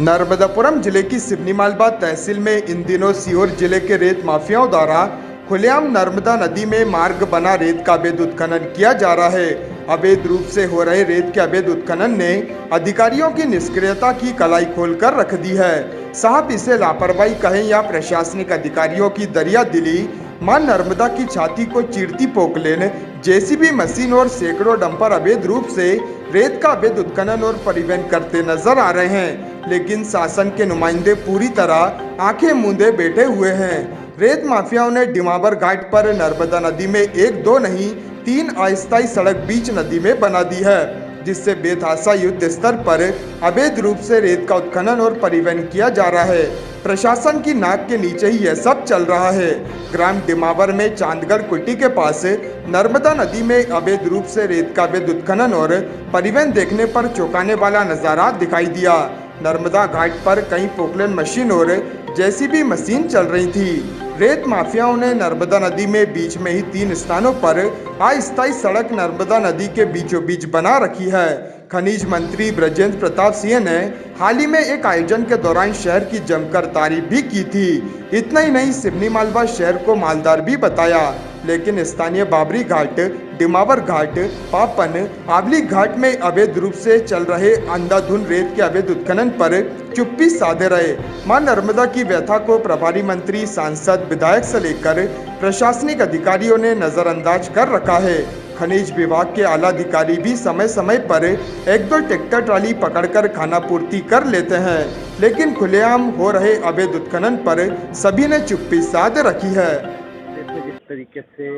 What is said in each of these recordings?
नर्मदापुरम जिले की सिवनी मालवा तहसील में इन दिनों सीहोर जिले के रेत माफियाओं द्वारा खुलेआम नर्मदा नदी में मार्ग बना रेत का अवैध उत्खनन किया जा रहा है। अवैध रूप से हो रहे रेत के अवैध उत्खनन ने अधिकारियों की निष्क्रियता की कलाई खोल कर रख दी है। साहब इसे लापरवाही कहें या प्रशासनिक अधिकारियों की दरिया दिली, मां नर्मदा की छाती को चीरती पोकलेन, जेसीबी मशीन और सैकड़ों डंपर अवैध रूप से रेत का अवैध उत्खनन और परिवहन करते नजर आ रहे हैं, लेकिन शासन के नुमाइंदे पूरी तरह आंखें मूंदे बैठे हुए हैं। रेत माफियाओं ने डिमावर घाट पर नर्मदा नदी में एक दो नहीं 3 अस्थायी सड़क बीच नदी में बना दी है, जिससे बेतहाशा युद्ध स्तर पर अवैध रूप से रेत का उत्खनन और परिवहन किया जा रहा है। प्रशासन की नाक के नीचे ही यह सब चल रहा है। ग्राम डिमावर में चांदगढ़ कुटी के पास नर्मदा नदी में अवैध रूप से रेत का अवैध उत्खनन और परिवहन देखने पर चौंकाने वाला नजारा दिखाई दिया। नर्मदा घाट पर कई पोकलेन मशीन और जेसीबी मशीन चल रही थी। रेत माफियाओं ने नर्मदा नदी में बीच में ही 3 स्थानों पर अस्थायी सड़क नर्मदा नदी के बीचों बीच बना रखी है। खनिज मंत्री ब्रजेंद्र प्रताप सिंह ने हाल ही में एक आयोजन के दौरान शहर की जमकर तारीफ भी की थी। इतना ही नहीं, सिवनी मालवा शहर को मालदार भी बताया, लेकिन स्थानीय बाबरी घाट, डिमावर घाट, पापन, आवली घाट में अवैध रूप से चल रहे अंधाधुंध रेत के अवैध उत्खनन पर चुप्पी साधे रहे। मां नर्मदा की व्यथा को प्रभारी मंत्री, सांसद, विधायक से लेकर प्रशासनिक अधिकारियों ने नजरअंदाज कर रखा है। खनिज विभाग के आला अधिकारी भी समय समय पर एक दो ट्रैक्टर ट्राली पकड़कर खाना पूर्ति कर लेते हैं, लेकिन खुलेआम हो रहे अवैध उत्खनन पर सभी ने चुप्पी साध रखी है। इसमें जिस तरीके से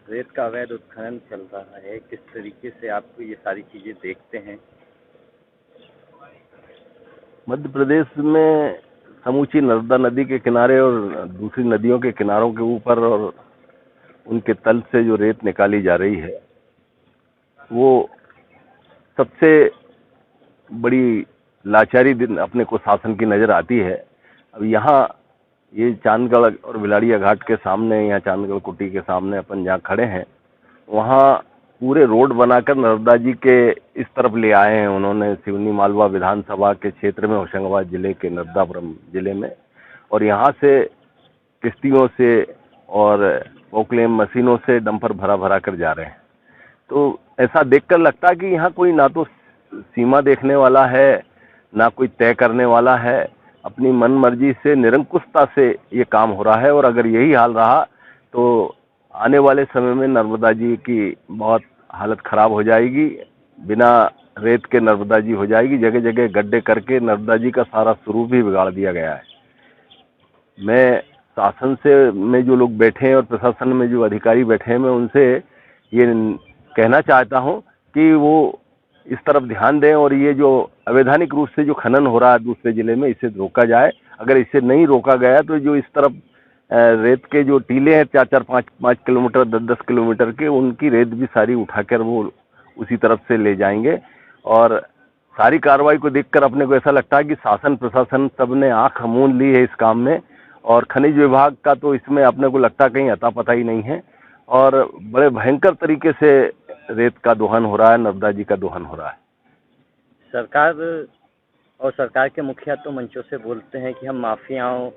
रेत का अवैध उत्खनन चल रहा है, किस तरीके से आप ये सारी चीजें देखते हैं? मध्य प्रदेश में समूची नर्मदा नदी के किनारे और दूसरी नदियों के किनारों के ऊपर और उनके तल से जो रेत निकाली जा रही है, वो सबसे बड़ी लाचारी दिन अपने को शासन की नज़र आती है। अब यहाँ ये चांदगढ़ और बिलाड़िया घाट के सामने, यहाँ चांदगढ़ कुटी के सामने अपन जहाँ खड़े हैं, वहाँ पूरे रोड बनाकर नर्मदा जी के इस तरफ ले आए हैं उन्होंने, सिवनी मालवा विधानसभा के क्षेत्र में, होशंगाबाद जिले के नर्मदापुरम जिले में। और यहाँ से किश्तियों से और पोकलेन मशीनों से डंपर भरा भरा कर जा रहे हैं। तो ऐसा देखकर लगता है कि यहाँ कोई ना तो सीमा देखने वाला है, ना कोई तय करने वाला है। अपनी मन मर्जी से, निरंकुशता से ये काम हो रहा है। और अगर यही हाल रहा तो आने वाले समय में नर्मदा जी की बहुत हालत खराब हो जाएगी। बिना रेत के नर्मदा जी हो जाएगी। जगह जगह गड्ढे करके नर्मदा जी का सारा स्वरूप भी बिगाड़ दिया गया है। मैं शासन से में जो लोग बैठे हैं और प्रशासन में जो अधिकारी बैठे हैं, मैं उनसे ये कहना चाहता हूं कि वो इस तरफ ध्यान दें और ये जो अवैधानिक रूप से जो खनन हो रहा है दूसरे जिले में, इसे रोका जाए। अगर इसे नहीं रोका गया तो जो इस तरफ रेत के जो टीले हैं 4-4, 5-5 किलोमीटर, 10-10 किलोमीटर के, उनकी रेत भी सारी उठाकर वो उसी तरफ से ले जाएंगे। और सारी कार्रवाई को देखकर अपने को ऐसा लगता है कि शासन प्रशासन सब ने आंख मूंद ली है इस काम में। और खनिज विभाग का तो इसमें अपने को लगता कहीं अता पता ही नहीं है। और बड़े भयंकर तरीके से रेत का दोहन हो रहा है, नर्मदा जी का दोहन हो रहा है। सरकार और सरकार के मुखिया तो मंचों से बोलते हैं कि हम माफियाओं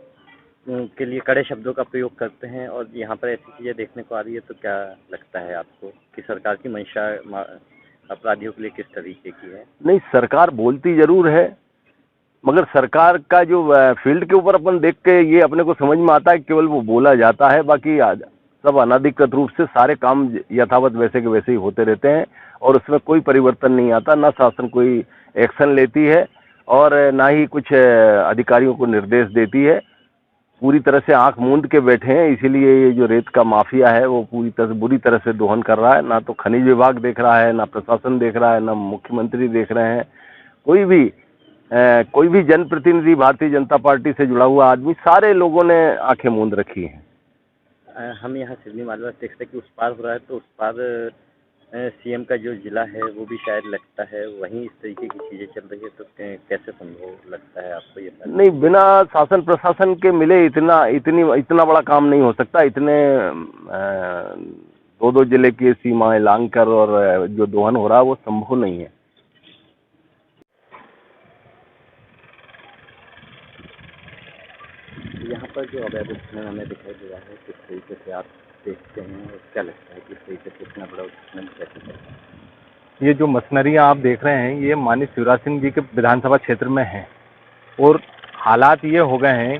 के लिए कड़े शब्दों का प्रयोग करते हैं, और यहाँ पर ऐसी चीज़ें देखने को आ रही है। तो क्या लगता है आपको कि सरकार की मंशा अपराधियों के लिए किस तरीके की है? नहीं, सरकार बोलती जरूर है, मगर सरकार का जो फील्ड के ऊपर अपन देख के ये अपने को समझ में आता है केवल वो बोला जाता है, बाकी सब अनाधिकृत रूप से सारे काम यथावत वैसे के वैसे ही होते रहते हैं और उसमें कोई परिवर्तन नहीं आता। ना शासन कोई एक्शन लेती है और ना ही कुछ अधिकारियों को निर्देश देती है। पूरी तरह से आंख मूंद के बैठे हैं। इसीलिए ये जो रेत का माफिया है वो बुरी तरह से दोहन कर रहा है। ना तो खनिज विभाग देख रहा है, ना प्रशासन देख रहा है, ना मुख्यमंत्री देख रहे हैं। कोई भी जनप्रतिनिधि, भारतीय जनता पार्टी से जुड़ा हुआ आदमी, सारे लोगों ने आंखें मूंद रखी हैं। हम यहाँ सिवनी मालवा देखते हैं कि उस पार हो रहा है, तो उस पार सीएम का जो जिला है वो भी शायद लगता है, वहीं इस तरीके की चीज़ें चल रही है। तो कैसे संभव लगता है आपको ये? नहीं, बिना शासन प्रशासन के मिले इतना बड़ा काम नहीं हो सकता। इतने 2-2 जिले की सीमाएं लांघकर और जो दोहन हो रहा है वो संभव नहीं है। यहाँ पर जो अवैध उत्खनन हमें दिखाई दे रहा है, किस तरीके से आप देखते हैं और क्या लगता है किस तरीके से इतना बड़ा उत्खनन कैसे करते हैं? ये जो मशीनरियाँ आप देख रहे हैं ये माननीय शिवराज सिंह जी के विधानसभा क्षेत्र में हैं और हालात ये हो गए हैं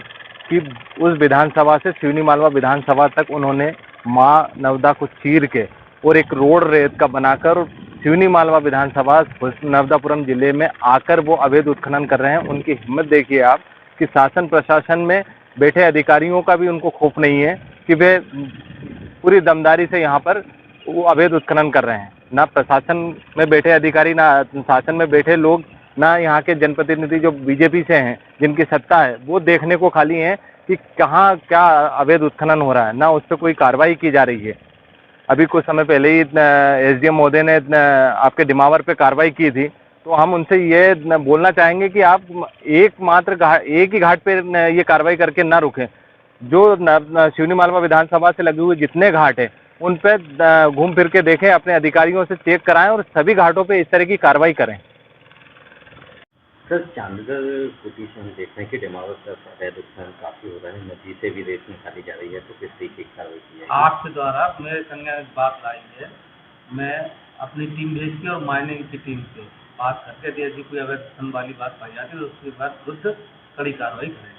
कि उस विधानसभा से सिवनी मालवा विधानसभा तक उन्होंने माँ नर्मदा को चीर के और एक रोड रेत का बनाकर सिवनी मालवा विधानसभा नर्मदापुरम जिले में आकर वो अवैध उत्खनन कर रहे हैं। उनकी हिम्मत देखिए आप कि शासन प्रशासन में बैठे अधिकारियों का भी उनको खौफ नहीं है कि वे पूरी दमदारी से यहाँ पर वो अवैध उत्खनन कर रहे हैं। ना प्रशासन में बैठे अधिकारी, ना शासन में बैठे लोग, ना यहाँ के जनप्रतिनिधि जो बीजेपी से हैं जिनकी सत्ता है, वो देखने को खाली हैं कि कहाँ क्या अवैध उत्खनन हो रहा है, ना उस पर कोई कार्रवाई की जा रही है। अभी कुछ समय पहले ही एसडीएम महोदय ने आपके डिमावर पे कार्रवाई की थी, तो हम उनसे ये बोलना चाहेंगे कि आप एक ही घाट पे ये कार्रवाई करके ना रुकें। जो सिवनी मालवा विधानसभा से लगे हुए जितने घाट हैं उन पे घूम फिर के देखें, अपने अधिकारियों से चेक कराएं और सभी घाटों पे इस तरह की कार्रवाई करें। सर, चांदगढ़ कुटी से हम देख रहे हैं कि डिमावर का अवैध उत्खनन काफ़ी हो रहा है, नदी से भी रेत निकाली जा रही है, तो किस तरीके की कार्रवाई की जाएगी? आपके द्वारा मेरे संज्ञान में बात लाई है, मैं अपनी टीम भेज के और माइनिंग की टीम से बात करके यदि कोई अवैध उत्खनन वाली बात पाई जाती है तो उसके बाद विरुद्ध कड़ी कार्रवाई करेंगे।